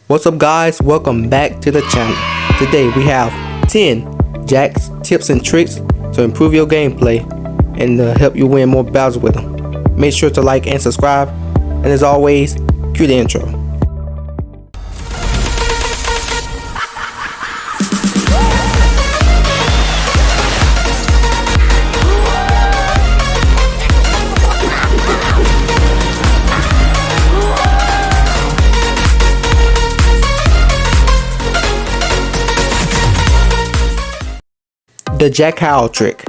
What's up guys, welcome back to the channel. Today we have 10 Jack's tips and tricks to improve your gameplay and help you win more battles with them. Make sure to like and subscribe, and as always, cue the intro. The Jack Howl trick.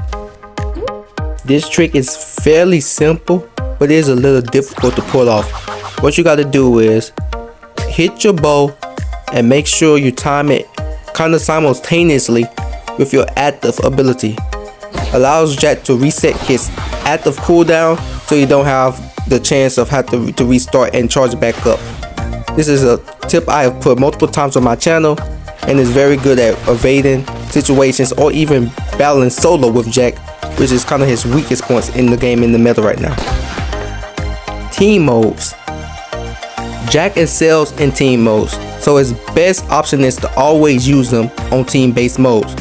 This trick is fairly simple, but it is a little difficult to pull off. What you gotta do is hit your bow and make sure you time it kind of simultaneously with your active ability. Allows Jack to reset his active cooldown so you don't have the chance of having to restart and charge back up. This is a tip I have put multiple times on my channel and is very good at evading situations or even battling solo with Jack, which is kind of his weakest points in the game in the meta right now. Team modes. Jack excels in team modes, so his best option is to always use them on team based modes,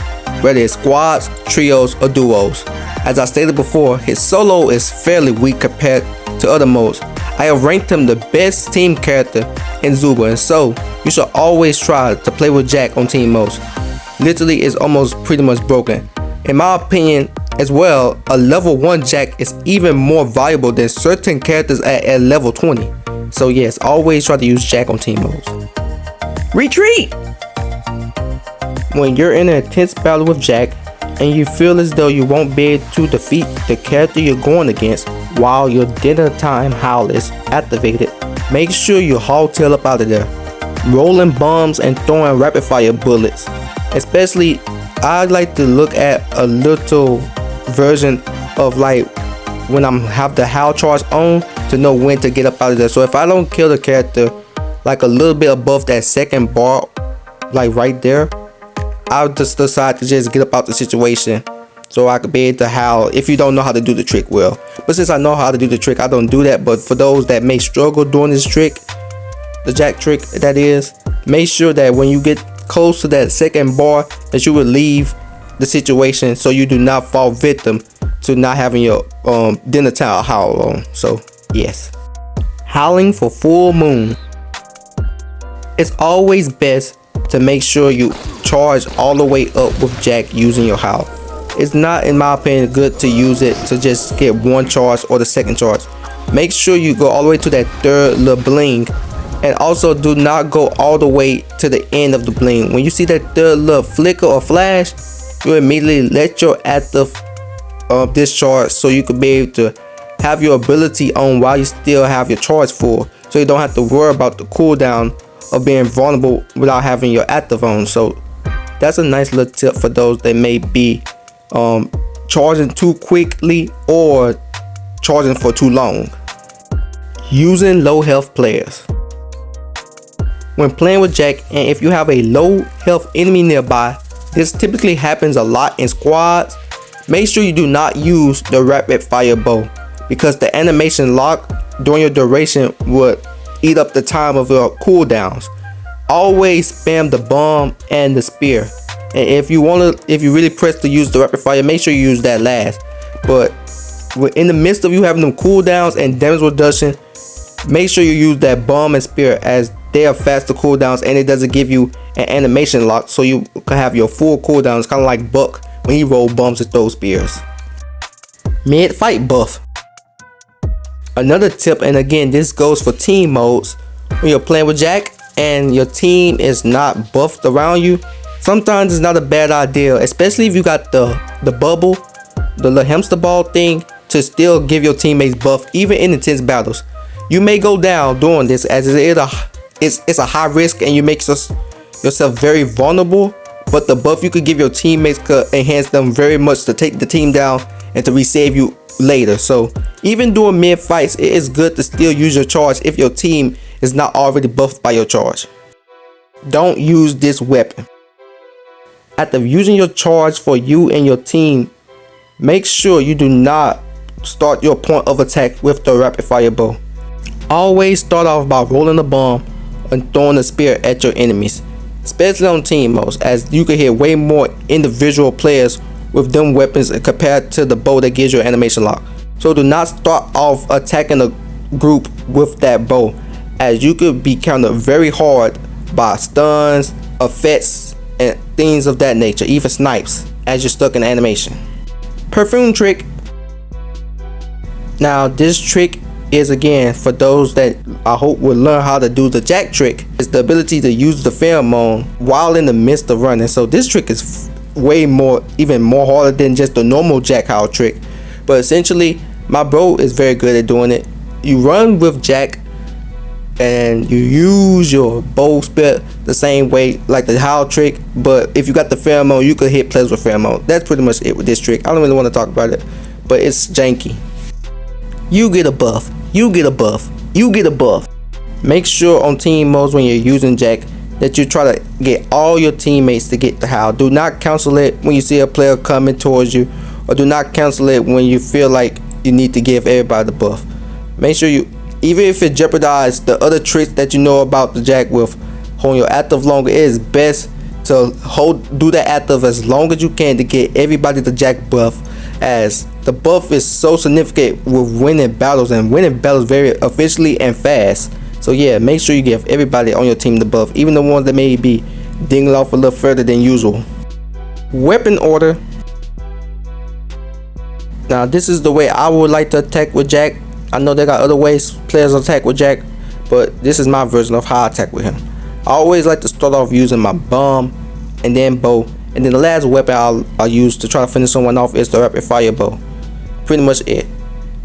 whether it's squads, trios, or duos. As I stated before, his solo is fairly weak compared to other modes. I have ranked him the best team character in Zooba, and so you should always try to play with Jack on team modes. Literally, it's almost pretty much broken. In my opinion as well, a level 1 Jack is even more valuable than certain characters at level 20. So yes, always try to use Jack on team modes. Retreat! When you're in an intense battle with Jack and you feel as though you won't be able to defeat the character you're going against while your dinner time howl is activated, make sure you haul-tail up out of there, rolling bombs and throwing rapid fire bullets. Especially, I like to look at a little version of like when I'm have the howl charge on to know when to get up out of there. So if I don't kill the character like a little bit above that second bar, like right there, I'll just decide to just get up out the situation so I could be able to howl if you don't know how to do the trick well. But since I know how to do the trick, I don't do that. But for those that may struggle doing this trick, the Jack trick that is, make sure that when you get close to that second bar that you would leave the situation so you do not fall victim to not having your dinner time howl on. So yes, howling for full moon. It's always best to make sure you charge all the way up with Jack using your howl. It's not, in my opinion, good to use it to just get one charge or the second charge. Make sure you go all the way to that third little bling. And also do not go all the way to the end of the bling. When you see that third little flicker or flash, you immediately let your active discharge so you can be able to have your ability on while you still have your charge full. So you don't have to worry about the cooldown of being vulnerable without having your active on. So that's a nice little tip for those that may be charging too quickly or charging for too long. Using low health players. When playing with Jack, and if you have a low health enemy nearby, this typically happens a lot in squads. Make sure you do not use the rapid fire bow, because the animation lock during your duration would eat up the time of your cooldowns. Always spam the bomb and the spear, and if you really press to use the rapid fire, make sure you use that last. But in the midst of you having them cooldowns and damage reduction, make sure you use that bomb and spear, as they are faster cooldowns and it doesn't give you an animation lock, so you can have your full cooldowns, kind of like Buck when he roll bombs and throw spears. Mid fight buff. Another tip, and again this goes for team modes, when you're playing with Jack and your team is not buffed around you, sometimes it's not a bad idea, especially if you got the bubble, the little hamster ball thing, to still give your teammates buff even in intense battles. You may go down doing this, as it's a high risk and you make yourself very vulnerable, but the buff you could give your teammates could enhance them very much to take the team down and to resave you later. So even during mid fights, it is good to still use your charge if your team is not already buffed by your charge. Don't use this weapon. After using your charge for you and your team, make sure you do not start your point of attack with the rapid fire bow. Always start off by rolling a bomb and throwing a spear at your enemies, especially on team modes, as you can hit way more individual players with them weapons compared to the bow that gives you an animation lock. So do not start off attacking a group with that bow, as you could be countered very hard by stuns, effects, and things of that nature, even snipes, as you're stuck in animation. Perfume trick. Now this trick is, again, for those that I hope will learn how to do the jack trick, is the ability to use the pheromone while in the midst of running. So this trick is even more harder than just the normal jack howl trick, but essentially my bro is very good at doing it. You run with jack and you use your bow spear the same way like the howl trick, but if you got the pheromone, you could hit players with pheromone. That's pretty much it with this trick. I don't really want to talk about it, but it's janky. You get a buff, you get a buff, you get a buff. Make sure on team modes when you're using jack that you try to get all your teammates to get the howl. Do not cancel it when you see a player coming towards you, or do not cancel it when you feel like you need to give everybody the buff. Make sure you, even if it jeopardizes the other tricks that you know about the jack with holding your active longer, it is best to do that active as long as you can to get everybody the jack buff, as the buff is so significant with winning battles, and winning battles very efficiently and fast. So yeah, make sure you give everybody on your team the buff, even the ones that may be dinging off a little further than usual. Weapon order. Now this is the way I would like to attack with jack. I know they got other ways players attack with jack, but this is my version of how I attack with him. I always like to start off using my bomb and then bow, and then the last weapon I'll use to try to finish someone off is the rapid fire bow. Pretty much it.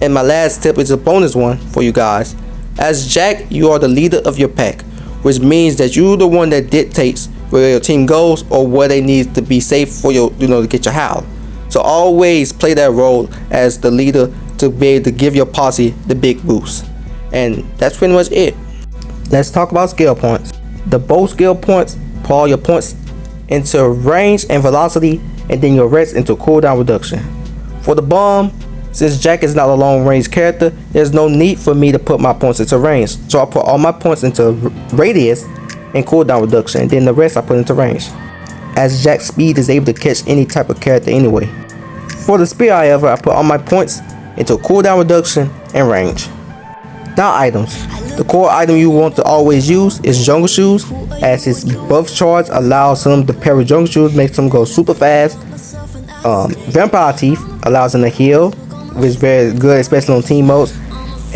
And my last tip is a bonus one for you guys. As jack, you are the leader of your pack, which means that you're the one that dictates where your team goes or where they need to be safe for your, to get your howl. So always play that role as the leader to be able to give your posse the big boost. And that's pretty much it. Let's talk about skill points. The bow skill points, put all your points into range and velocity, and then your rest into cooldown reduction. For the bomb, since jack is not a long range character, there's no need for me to put my points into range. So I put all my points into radius and cooldown reduction, and then the rest I put into range, as jack's speed is able to catch any type of character anyway. For the spear, however, I put all my points into cooldown reduction and range. Now items. The core item you want to always use is jungle shoes, as his buff charge allows him to pair with jungle shoes, makes him go super fast. Vampire teeth allows him to heal, which is very good, especially on team modes.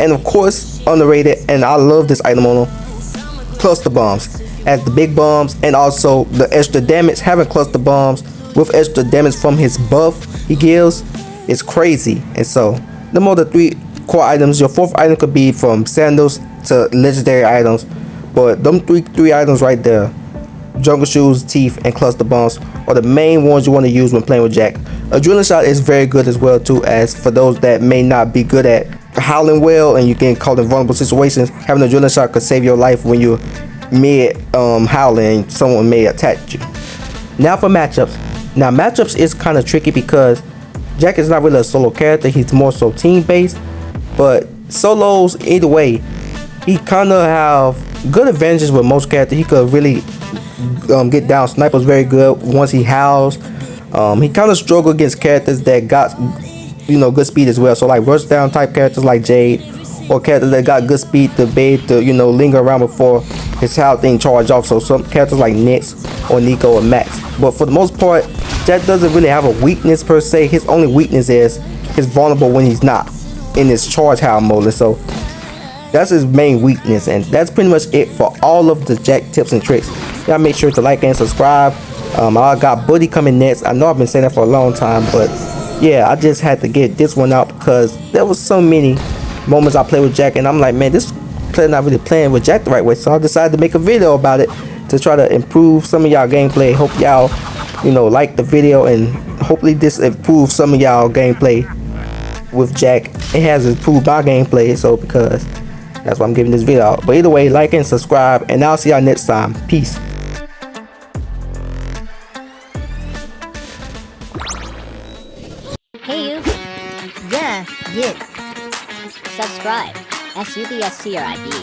And of course, underrated, and I love this item on him, cluster bombs, as the big bombs and also the extra damage. Having cluster bombs with extra damage from his buff he gives is crazy. And so the more the 3 core items, your 4th item could be from sandals to legendary items, but them three items right there, jungle shoes, teeth, and cluster bombs, are the main ones you want to use when playing with jack. Adrenaline shot is very good as well too, as for those that may not be good at howling well and you get caught in vulnerable situations, having an adrenaline shot could save your life when you're mid howling and someone may attack you. Now for matchups. Now matchups is kind of tricky because jack is not really a solo character, he's more so team based, but solos, either way, he kind of have good advantages with most characters. He could really get down snipers very good once he howls. He kind of struggle against characters that got good speed as well, so like rush down type characters like Jade, or characters that got good speed to be able to linger around before his howl thing charge off. So some characters like Nyx or Nico or Max. But for the most part, jack doesn't really have a weakness per se. His only weakness is he's vulnerable when he's not in his charge howl mode, and so that's his main weakness. And that's pretty much it for all of the jack tips and tricks. Y'all make sure to like and subscribe. I got Buddy coming next. I know I've been saying that for a long time, but yeah, I just had to get this one out because there was so many moments I played with jack and I'm like, man, this player not really playing with jack the right way. So I decided to make a video about it to try to improve some of y'all gameplay. Hope y'all like the video, and hopefully this improves some of y'all gameplay with jack. It has improved my gameplay, so because that's why I'm giving this video out. But either way, like and subscribe, and I'll see y'all next time. Peace. Hey you. Yeah. Subscribe. SUBSCRIB.